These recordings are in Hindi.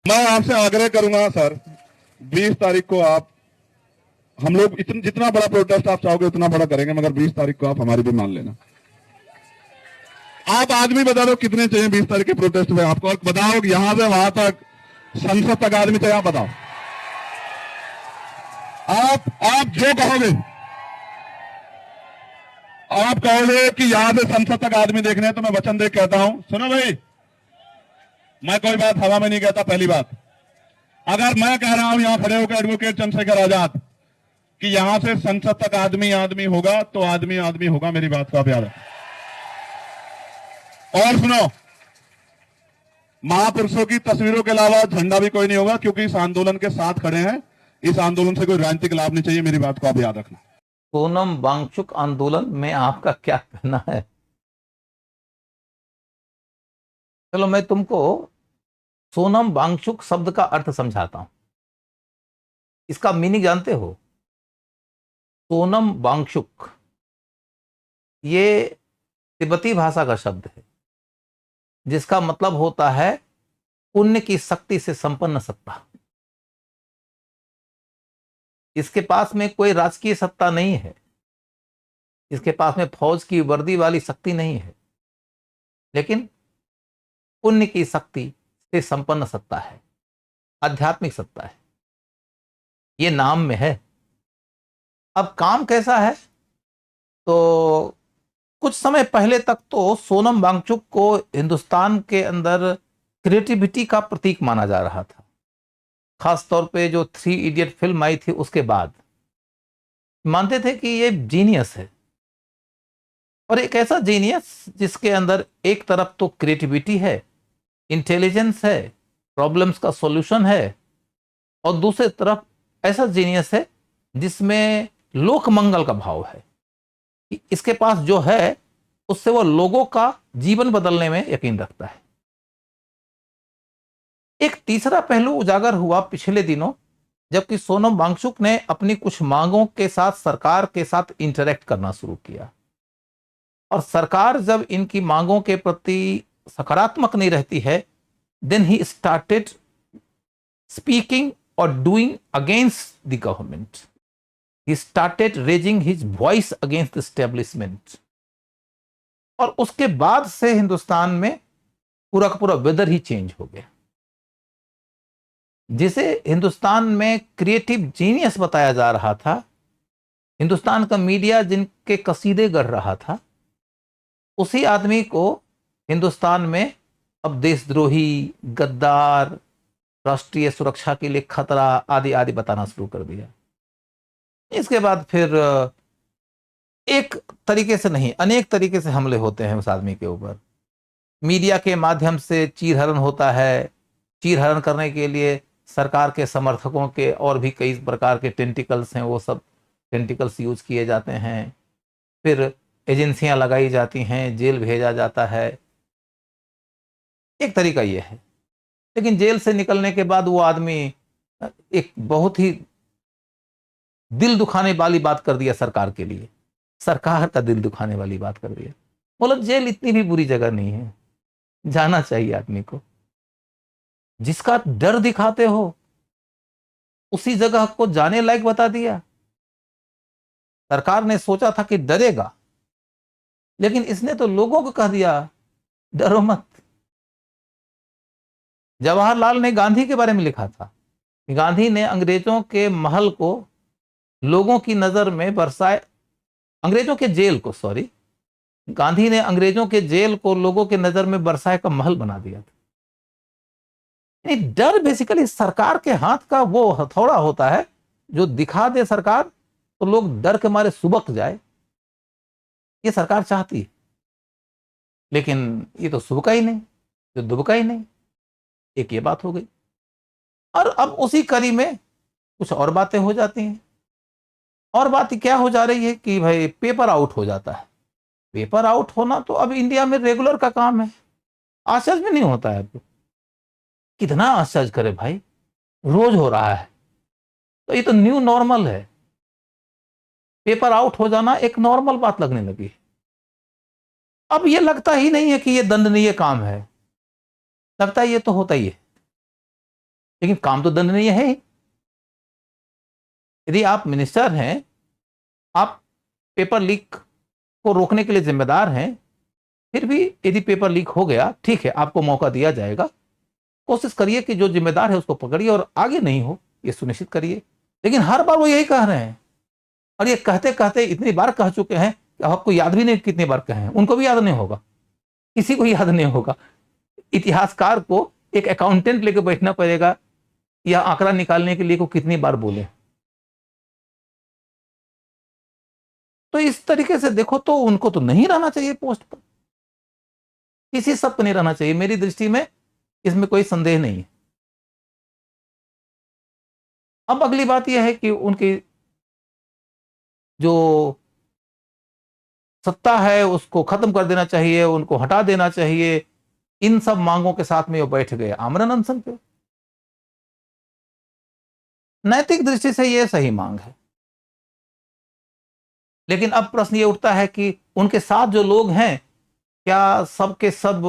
मैं आपसे आग्रह करूंगा सर, 20 तारीख को आप, हम लोग जितना बड़ा प्रोटेस्ट आप चाहोगे उतना बड़ा करेंगे, मगर 20 तारीख को आप हमारी भी मान लेना। आप आदमी बता दो कितने चाहिए 20 तारीख के प्रोटेस्ट में आपको, और बताओ कि यहां से वहां तक, संसद तक आदमी चाहिए, आप बताओ। आप जो कहोगे, आप कहोगे कि यहां से संसद तक आदमी देखने हैं, तो मैं वचन दे कहता हूं, सुनो भाई, मैं कोई बात हवा में नहीं कहता। पहली बात, अगर मैं कह रहा हूं यहां खड़े होकर एडवोकेट चंद्रशेखर आजाद कि यहां से संसद तक आदमी आदमी होगा, तो आदमी आदमी होगा, मेरी बात को आप याद रखें। और सुनो, महापुरुषों की तस्वीरों के अलावा झंडा भी कोई नहीं होगा, क्योंकि इस आंदोलन के साथ खड़े हैं। इस आंदोलन से कोई राजनीतिक लाभ नहीं चाहिए, मेरी बात को आप याद रखना। सोनम वांगचुक आंदोलन में आपका क्या कहना है? चलो मैं तुमको सोनम वांगचुक शब्द का अर्थ समझाता हूं। इसका मीनिंग जानते हो? सोनम वांगचुक ये तिब्बती भाषा का शब्द है, जिसका मतलब होता है पुण्य की शक्ति से संपन्न सत्ता। इसके पास में कोई राजकीय सत्ता नहीं है, इसके पास में फौज की वर्दी वाली शक्ति नहीं है, लेकिन पुण्य की शक्ति से संपन्न सत्ता है, आध्यात्मिक सत्ता है। ये नाम में है। अब काम कैसा है? तो कुछ समय पहले तक तो सोनम वांगचुक को हिंदुस्तान के अंदर क्रिएटिविटी का प्रतीक माना जा रहा था। खास तौर पे जो 3 इडियट फिल्म आई थी उसके बाद मानते थे कि ये जीनियस है, और एक ऐसा जीनियस जिसके अंदर एक तरफ तो क्रिएटिविटी है, इंटेलिजेंस है, प्रॉब्लम्स का सॉल्यूशन है, और दूसरी तरफ ऐसा जीनियस है जिसमें लोक मंगल का भाव है कि इसके पास जो है उससे वो लोगों का जीवन बदलने में यकीन रखता है। एक तीसरा पहलू उजागर हुआ पिछले दिनों, जबकि सोनम वांगचुक ने अपनी कुछ मांगों के साथ सरकार के साथ इंटरेक्ट करना शुरू किया, और सरकार जब इनकी मांगों के प्रति सकारात्मक नहीं रहती है, देन ही स्टार्टेड स्पीकिंग और doing against the government. He started raising his voice against the establishment. और उसके बाद से हिंदुस्तान में पूरा का पूरा वेदर ही चेंज हो गया। जिसे हिंदुस्तान में क्रिएटिव जीनियस बताया जा रहा था, हिंदुस्तान का मीडिया जिनके कसीदे गढ़ रहा था, उसी आदमी को हिंदुस्तान में अब देशद्रोही, गद्दार, राष्ट्रीय सुरक्षा के लिए खतरा आदि आदि बताना शुरू कर दिया। इसके बाद फिर एक तरीके से नहीं, अनेक तरीके से हमले होते हैं उस आदमी के ऊपर। मीडिया के माध्यम से चीरहरण होता है। चीरहरण करने के लिए सरकार के समर्थकों के और भी कई प्रकार के टेंटिकल्स हैं, वो सब टेंटिकल्स यूज किए जाते हैं। फिर एजेंसियां लगाई जाती हैं, जेल भेजा जाता है। एक तरीका ये है। लेकिन जेल से निकलने के बाद वो आदमी एक बहुत ही दिल दुखाने वाली बात कर दिया सरकार के लिए, सरकार का दिल दुखाने वाली बात कर दिया। बोला जेल इतनी भी बुरी जगह नहीं है, जाना चाहिए आदमी को। जिसका डर दिखाते हो उसी जगह को जाने लायक बता दिया। सरकार ने सोचा था कि डरेगा, लेकिन इसने तो लोगों को कह दिया डरो मत। जवाहरलाल ने गांधी के बारे में लिखा था, गांधी ने अंग्रेजों के महल को लोगों की नजर में बरसाए, अंग्रेजों के जेल को, सॉरी, गांधी ने अंग्रेजों के जेल को लोगों के नजर में बरसाए का महल बना दिया था। डर बेसिकली सरकार के हाथ का वो हथौड़ा होता है, जो दिखा दे सरकार तो लोग डर के मारे सुबक जाए। ये सरकार चाहती है, लेकिन ये तो सुबका ही नहीं, जो दुबका ही नहीं। एक ये बात हो गई, और अब उसी कड़ी में कुछ और बातें हो जाती हैं। और बात क्या हो जा रही है कि भाई पेपर आउट हो जाता है। पेपर आउट होना तो अब इंडिया में रेगुलर का काम है, आश्चर्य में नहीं होता है। कितना आश्चर्य करे भाई, रोज हो रहा है। तो ये तो न्यू नॉर्मल है। पेपर आउट हो जाना एक नॉर्मल बात लगने लगी। अब ये लगता ही नहीं है कि ये दंडनीय काम है, लगता है ये तो होता ही है। लेकिन काम तो दंडनीय है ही। यदि आप मिनिस्टर हैं, आप पेपर लीक को रोकने के लिए जिम्मेदार हैं, फिर भी यदि पेपर लीक हो गया, ठीक है, आपको मौका दिया जाएगा, कोशिश करिए कि जो जिम्मेदार है उसको पकड़िए और आगे नहीं हो ये सुनिश्चित करिए। लेकिन हर बार वो यही कह रहे हैं, और ये कहते कहते इतनी बार कह चुके हैं कि आपको याद भी नहीं कितनी बार कहे हैं। उनको भी याद नहीं होगा, किसी को याद नहीं होगा। इतिहासकार को एक अकाउंटेंट लेकर बैठना पड़ेगा या आंकड़ा निकालने के लिए को कितनी बार बोले। तो इस तरीके से देखो तो उनको तो नहीं रहना चाहिए पोस्ट पर, किसी सब को नहीं रहना चाहिए। मेरी दृष्टि में इसमें कोई संदेह नहीं है। अब अगली बात यह है कि उनकी जो सत्ता है उसको खत्म कर देना चाहिए, उनको हटा देना चाहिए। इन सब मांगों के साथ में वो बैठ गए आमरण अनशन पे। नैतिक दृष्टि से यह सही मांग है, लेकिन अब प्रश्न ये उठता है कि उनके साथ जो लोग हैं, क्या सबके सब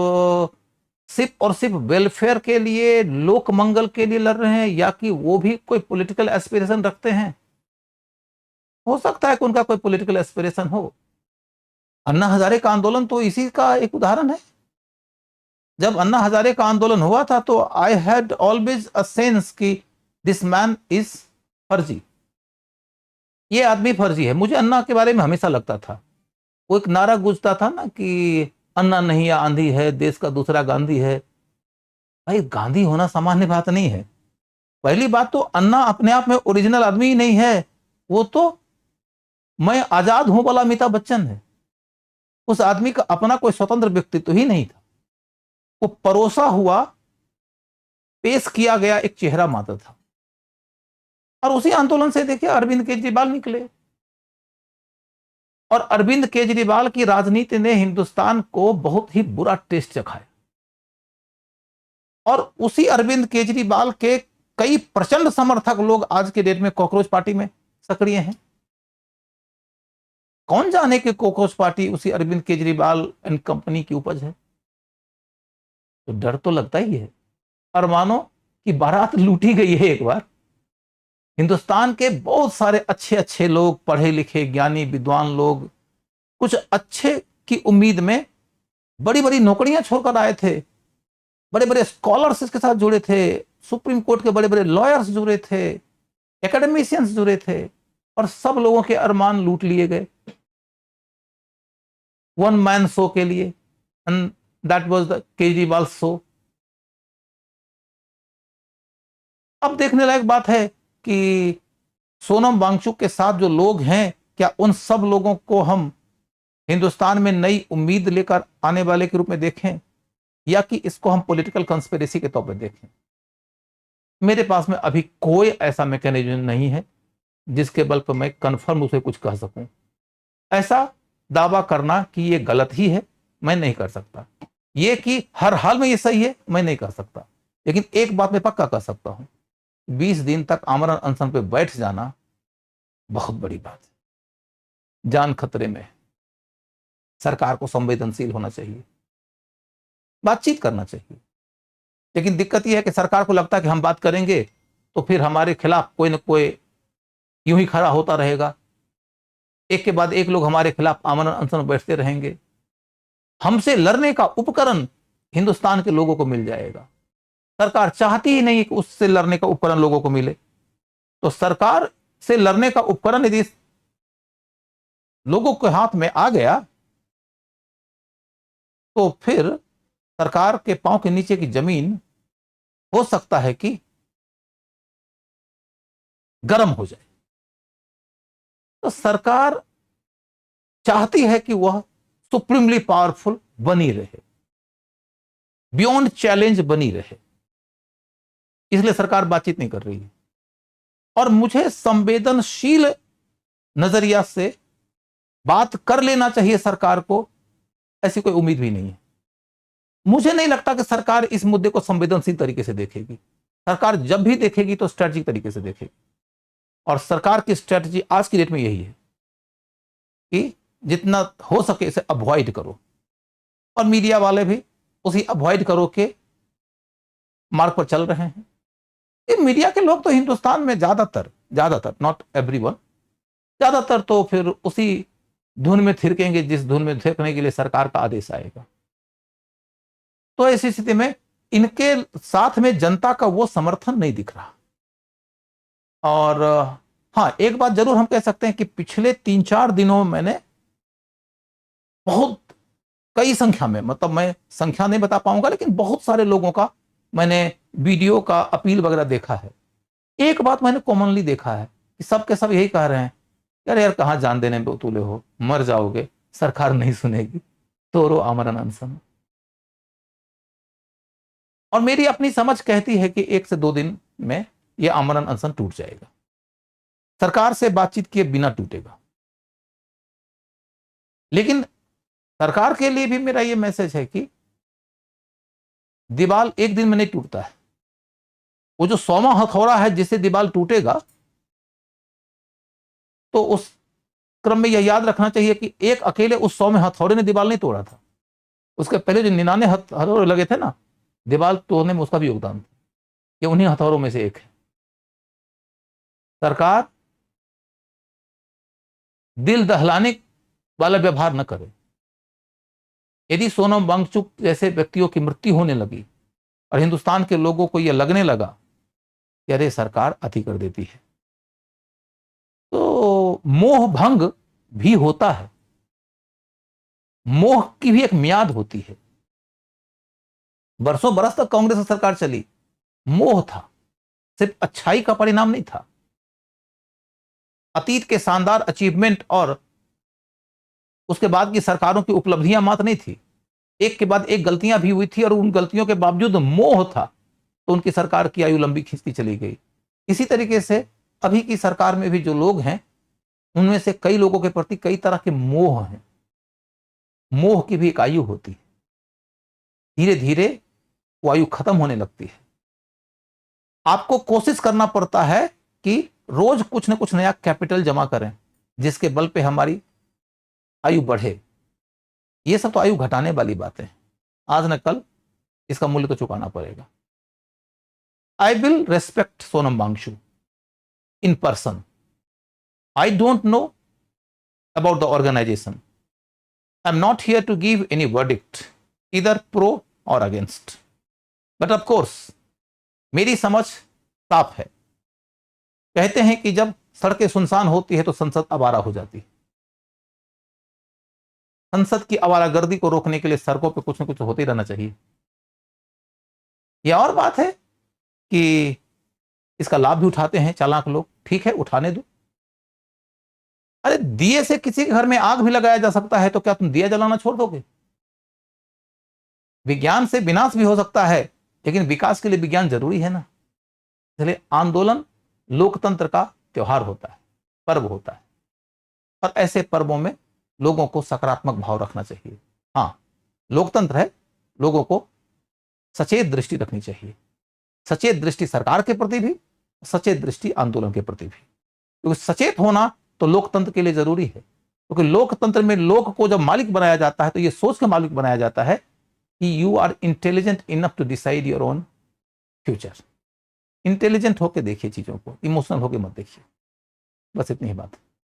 सिर्फ और सिर्फ वेलफेयर के लिए, लोक मंगल के लिए लड़ रहे हैं, या कि वो भी कोई पॉलिटिकल एस्पिरेशन रखते हैं? हो सकता है कि उनका कोई पॉलिटिकल एस्पिरेशन हो। अन्ना हजारे का आंदोलन तो इसी का एक उदाहरण है। जब अन्ना हजारे का आंदोलन हुआ था तो I had always a sense कि दिस मैन इज फर्जी, ये आदमी फर्जी है। मुझे अन्ना के बारे में हमेशा लगता था, वो एक नारा गूंजता था ना कि अन्ना नहीं या आंधी है, देश का दूसरा गांधी है। भाई, गांधी होना सामान्य बात नहीं है। पहली बात तो अन्ना अपने आप में ओरिजिनल आदमी ही नहीं है, वो तो मैं आजाद हूं वाला अमिताभ बच्चन है। उस आदमी का अपना कोई स्वतंत्र व्यक्तित्व ही नहीं था, वो परोसा हुआ, पेश किया गया एक चेहरा मात्र था। और उसी आंदोलन से देखिए अरविंद केजरीवाल निकले, और अरविंद केजरीवाल की राजनीति ने हिंदुस्तान को बहुत ही बुरा टेस्ट चखाया। और उसी अरविंद केजरीवाल के कई प्रचंड समर्थक लोग आज के डेट में कॉकरोच पार्टी में सक्रिय हैं। कौन जाने कि कॉकरोच पार्टी उसी अरविंद केजरीवाल एंड कंपनी की उपज है। तो डर तो लगता ही है। और मानो कि बारात लूटी गई है एक बार। हिंदुस्तान के बहुत सारे अच्छे अच्छे लोग, पढ़े लिखे ज्ञानी विद्वान लोग, कुछ अच्छे की उम्मीद में बड़ी बड़ी नौकरियां छोड़कर आए थे, बड़े बड़े स्कॉलर्स इसके साथ जुड़े थे, सुप्रीम कोर्ट के बड़े बड़े लॉयर्स जुड़े थे, एकेडमिशियंस जुड़े थे, और सब लोगों के अरमान लूट लिए गए वन मैन शो के लिए, and that was the Kejriwal show. अब देखने लायक बात है कि सोनम वांगचुक के साथ जो लोग हैं, क्या उन सब लोगों को हम हिंदुस्तान में नई उम्मीद लेकर आने वाले के रूप में देखें, या कि इसको हम पॉलिटिकल कंस्पिरेसी के तौर पर देखें? मेरे पास में अभी कोई ऐसा मैकेनिज्म नहीं है जिसके बल पर मैं कंफर्म उसे कुछ कह सकूं। ऐसा दावा करना कि ये गलत ही है, मैं नहीं कर सकता। ये कि हर हाल में ये सही है, मैं नहीं कर सकता। लेकिन एक बात मैं पक्का कर सकता हूं, 20 दिन तक आमरण अनशन पे बैठ जाना बहुत बड़ी बात है, जान खतरे में है। सरकार को संवेदनशील होना चाहिए, बातचीत करना चाहिए। लेकिन दिक्कत यह है कि सरकार को लगता है कि हम बात करेंगे तो फिर हमारे खिलाफ कोई ना कोई यूं ही खड़ा होता रहेगा, एक के बाद एक लोग हमारे खिलाफ आमरण अनशन में बैठते रहेंगे। हमसे लड़ने का उपकरण हिंदुस्तान के लोगों को मिल जाएगा। सरकार चाहती ही नहीं कि उससे लड़ने का उपकरण लोगों को मिले। तो सरकार से लड़ने का उपकरण यदि लोगों के हाथ में आ गया तो फिर सरकार के पांव के नीचे की जमीन हो सकता है कि गर्म हो जाए। तो सरकार चाहती है कि वह सुप्रीमली पावरफुल बनी रहे, बियॉन्ड चैलेंज बनी रहे, इसलिए सरकार बातचीत नहीं कर रही है। और मुझे संवेदनशील नजरिया से बात कर लेना चाहिए सरकार को, ऐसी कोई उम्मीद भी नहीं है। मुझे नहीं लगता कि सरकार इस मुद्दे को संवेदनशील तरीके से देखेगी। सरकार जब भी देखेगी तो स्ट्रेटजिक तरीके से देखेगी, और सरकार की स्ट्रेटजी आज की डेट में यही है कि जितना हो सके इसे अवॉइड करो, और मीडिया वाले भी उसी अवॉइड करो के मार्ग पर चल रहे हैं। ये मीडिया के लोग तो हिंदुस्तान में ज्यादातर नॉट एवरीवन, ज्यादातर तो फिर उसी धुन में थिरकेंगे जिस धुन में थिरकने के लिए सरकार का आदेश आएगा। तो ऐसी स्थिति में इनके साथ में जनता का वो समर्थन नहीं दिख रहा। और हाँ, एक बात जरूर हम कह सकते हैं कि पिछले 3-4 दिनों में मैंने बहुत कई संख्या में, मतलब मैं संख्या नहीं बता पाऊंगा, लेकिन बहुत सारे लोगों का मैंने वीडियो का अपील वगैरह देखा है। एक बात मैंने कॉमनली देखा है कि सब के सब यही कह रहे हैं, यार कहां जान देने में उतुले हो, मर जाओगे, सरकार नहीं सुनेगी, तोड़ो आमरण अनशन। और मेरी अपनी समझ कहती है कि 1 से 2 दिन में यह आमरण अनशन टूट जाएगा, सरकार से बातचीत किए बिना टूटेगा। लेकिन सरकार के लिए भी मेरा यह मैसेज है कि दीवाल एक दिन में नहीं टूटता है। वो जो 100वां हथौड़ा है जिससे दीवाल टूटेगा, तो उस क्रम में यह याद रखना चाहिए कि एक अकेले उस 100वें हथौड़े ने दीवाल नहीं तोड़ा था, उसके पहले जो 99 हथौड़े लगे थे ना, दीवाल तोड़ने में उसका भी योगदान था। ये उन्हीं हथौड़ों में से एक है। सरकार दिल दहलाने वाला व्यवहार न करे। यदि सोनम वांगचुक जैसे व्यक्तियों की मृत्यु होने लगी और हिंदुस्तान के लोगों को यह लगने लगा कि अरे सरकार अति कर देती है, तो मोह भंग भी होता है। मोह की भी एक म्याद होती है। बरसों बरस तक कांग्रेस सरकार चली, मोह था, सिर्फ अच्छाई का परिणाम नहीं था। अतीत के शानदार अचीवमेंट और उसके बाद की सरकारों की उपलब्धियां मात्र नहीं थी, एक के बाद एक गलतियां भी हुई थी, और उन गलतियों के बावजूद मोह था, तो उनकी सरकार की आयु लंबी खींचती चली गई। इसी तरीके से अभी की सरकार में भी जो लोग हैं, उनमें से कई लोगों के प्रति कई तरह के मोह हैं। मोह की भी एक आयु होती है, धीरे धीरे वो आयु खत्म होने लगती है। आपको कोशिश करना पड़ता है कि रोज कुछ ना कुछ नया कैपिटल जमा करें, जिसके बल पे हमारी आयु बढ़े। ये सब तो आयु घटाने वाली बातें हैं, आज न कल इसका मूल्य तो चुकाना पड़ेगा। I will respect Sonam Wangchuk in person. I don't know about the organisation. I am not here to give any verdict, इधर प्रो और अगेंस्ट। बट ऑफ कोर्स मेरी समझ साफ है। कहते हैं कि जब सड़कें सुनसान होती है तो संसद आवारा हो जाती है। संसद की आवारागर्दी को रोकने के लिए सड़कों पे कुछ न कुछ होते ही रहना चाहिए। यह और बात है कि इसका लाभ भी उठाते हैं चालाक लोग, ठीक है, उठाने दो। अरे दिए से किसी के घर में आग भी लगाया जा सकता है, तो क्या तुम दिया जलाना छोड़ दोगे? विज्ञान से विनाश भी हो सकता है, लेकिन विकास के लिए विज्ञान जरूरी है ना। इसलिए आंदोलन लोकतंत्र का त्योहार होता है, पर्व होता है, और ऐसे पर्वों में लोगों को सकारात्मक भाव रखना चाहिए। हाँ, लोकतंत्र है, लोगों को सचेत दृष्टि रखनी चाहिए। सचेत दृष्टि सरकार के प्रति भी, सचेत दृष्टि आंदोलन के प्रति भी। क्योंकि सचेत होना तो लोकतंत्र के लिए जरूरी है। क्योंकि लोकतंत्र में लोक को जब मालिक बनाया जाता है, तो यह सोच के मालिक बनाया जाता है कि you are intelligent enough to decide your own future. Intelligent होकर देखिए चीजों को, इमोशनल होकर मत देखिए। बस इतनी ही बात है।